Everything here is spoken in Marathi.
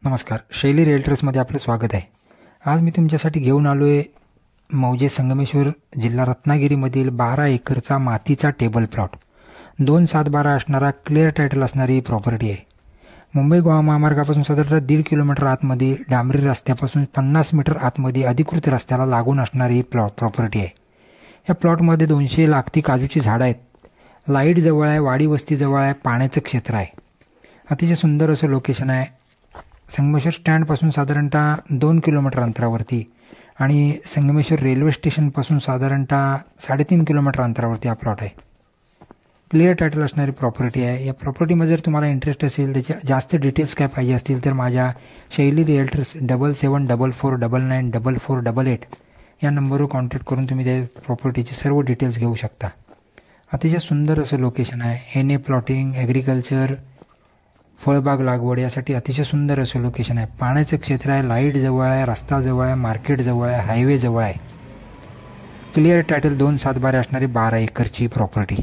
नमस्कार. शैली रिअल्टर्समध्ये आपलं स्वागत आहे. आज मी तुमच्यासाठी घेऊन आलो आहे मौजे संगमेश्वर जिल्हा रत्नागिरीमधील 12 एकरचा मातीचा टेबल प्लॉट. 2/7/12 असणारा क्लिअर टायटल असणारी प्रॉपर्टी आहे. मुंबई गोवा महामार्गापासून साधारणतः 1.5 किलोमीटर आतमध्ये, डांबरी रस्त्यापासून 50 मीटर आतमध्ये अधिकृत रस्त्याला लागून असणारी प्रॉपर्टी आहे. या प्लॉटमध्ये 200 लागती काजूची झाडं आहेत. लाईट जवळ आहे, वाडी वस्ती जवळ आहे, पाण्याचं क्षेत्र आहे. अतिशय सुंदर असं लोकेशन आहे. संगमेश्वर स्टँडपासून साधारणतः 2 किलोमीटर अंतरावरती आणि संगमेश्वर रेल्वे स्टेशनपासून साधारणतः 3.5 किलोमीटर अंतरावरती हा प्लॉट आहे. क्लिअर टायटल असणारी प्रॉपर्टी आहे. या प्रॉपर्टीमध्ये जर तुम्हाला इंटरेस्ट असेल, त्याच्या जास्त डिटेल्स काय पाहिजे असतील तर माझ्या शैली रिअल्टर्स 7744994488 या नंबरवर कॉन्टॅक्ट करून तुम्ही त्या प्रॉपर्टीची सर्व डिटेल्स घेऊ शकता. अतिशय सुंदर असं लोकेशन आहे. हेने प्लॉटिंग, ॲग्रिकल्चर, फळबाग लागवड यासाठी अतिशय सुंदर असं लोकेशन आहे. पाण्याचं क्षेत्र आहे, लाईट जवळ आहे, रस्ता जवळ आहे, मार्केट जवळ आहे, हायवे जवळ आहे. क्लिअर टायटल 2/7/12 असणारी 12 एकरची प्रॉपर्टी.